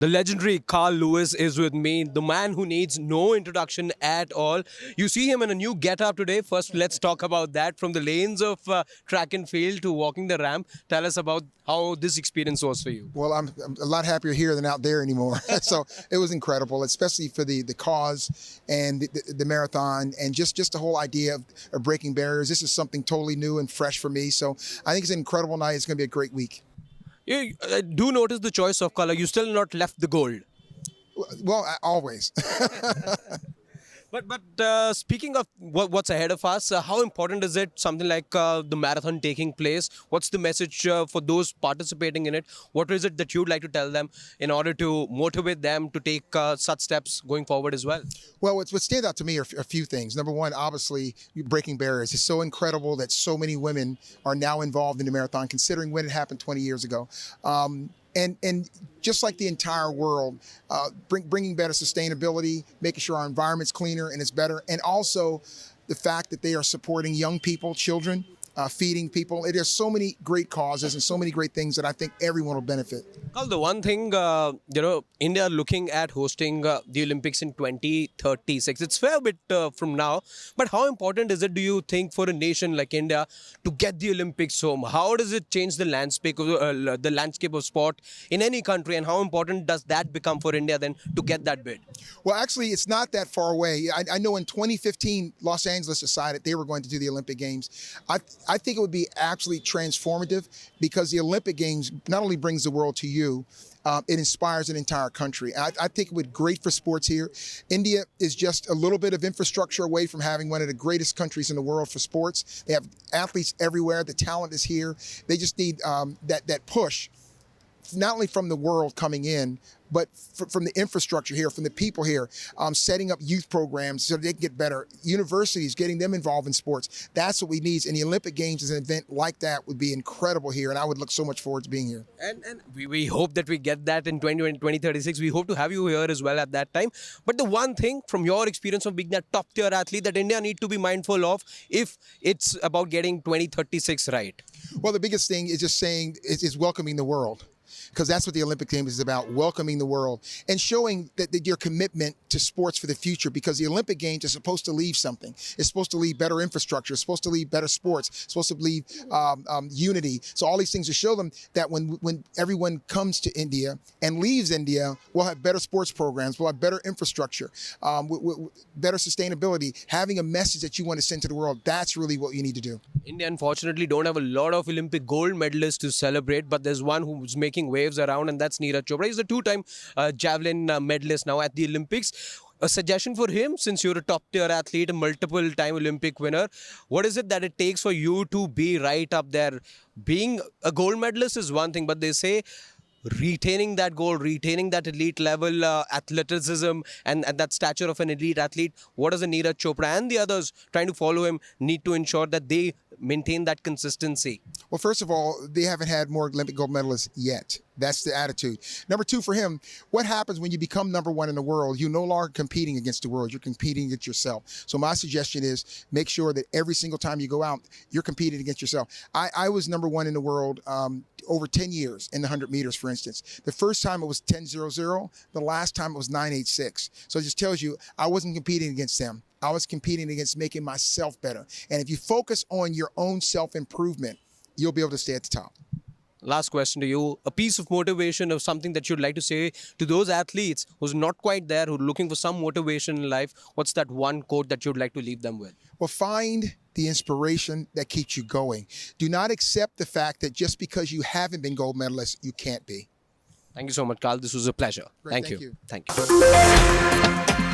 The legendary Carl Lewis is with me, the man who needs no introduction at all. You see him in a new get-up today. First, let's talk about that. From the lanes of track and field to walking the ramp, tell us about how this experience was for you. Well, I'm a lot happier here than out there anymore. So it was incredible, especially for the cause and the marathon and just the whole idea of breaking barriers. This is something totally new and fresh for me. So I think it's an incredible night. It's going to be a great week. You do notice the choice of color. You still not left the gold. Well, always. But speaking of what's ahead of us, how important is it, something like the marathon taking place? What's the message for those participating in it? What is it that you'd like to tell them in order to motivate them to take such steps going forward as well? Well, what stands out to me are a few things. Number one, obviously, breaking barriers. It's so incredible that so many women are now involved in the marathon, considering when it happened 20 years ago. And just like the entire world, bringing better sustainability, making sure our environment's cleaner and it's better, and also the fact that they are supporting young people, children, feeding people. There's so many great causes and so many great things that I think everyone will benefit. Well, the one thing, India looking at hosting the Olympics in 2036. It's fair bit from now. But how important is it, do you think, for a nation like India to get the Olympics home? How does it change the landscape of sport in any country? And how important does that become for India then to get that bid? Well, actually, it's not that far away. I know in 2015, Los Angeles decided they were going to do the Olympic Games. I think it would be absolutely transformative because the Olympic Games not only brings the world to you, it inspires an entire country. I think it would be great for sports here. India is just a little bit of infrastructure away from having one of the greatest countries in the world for sports. They have athletes everywhere. The talent is here. They just need that push, not only from the world coming in, but from the infrastructure here, from the people here, setting up youth programs so they can get better. Universities, getting them involved in sports. That's what we need. And the Olympic Games as an event like that would be incredible here. And I would look so much forward to being here. And we hope that we get that in 2036. We hope to have you here as well at that time. But the one thing from your experience of being that top tier athlete that India need to be mindful of if it's about getting 2036 right. Well, the biggest thing is just saying is welcoming the world. Because that's what the Olympic Games is about, welcoming the world and showing that your commitment to sports for the future, because the Olympic Games is supposed to leave something. It's supposed to leave better infrastructure. It's supposed to leave better sports. It's supposed to leave unity. So all these things to show them that when everyone comes to India and leaves India, we'll have better sports programs, we'll have better infrastructure, better sustainability, having a message that you want to send to the world. That's really what you need to do. India, unfortunately, don't have a lot of Olympic gold medalists to celebrate, but there's one who's making waves around, and that's Neeraj Chopra. He's a two-time javelin medalist now at the Olympics. A suggestion for him, since you're a top-tier athlete, a multiple-time Olympic winner, what is it that it takes for you to be right up there? Being a gold medalist is one thing, but they say retaining that gold, retaining that elite level athleticism and that stature of an elite athlete, what does a Neeraj Chopra and the others trying to follow him need to ensure that they maintain that consistency? Well, first of all, they haven't had more Olympic gold medalists yet. That's the attitude. Number two, for him, what happens when you become number one in the world? You're no longer competing against the world. You're competing against yourself. So my suggestion is make sure that every single time you go out, you're competing against yourself. I was number one in the world over 10 years in the 100 meters, for instance. The first time it was 10.00. The last time it was 9.86. So it just tells you I wasn't competing against them. I was competing against making myself better. And if you focus on your own self-improvement, you'll be able to stay at the top. Last question to you, a piece of motivation of something that you'd like to say to those athletes who's not quite there, who are looking for some motivation in life. What's that one quote that you'd like to leave them with? Well, find the inspiration that keeps you going. Do not accept the fact that just because you haven't been gold medalist, you can't be. Thank you so much, Carl. This was a pleasure. Great, Thank you. thank you. Thank you.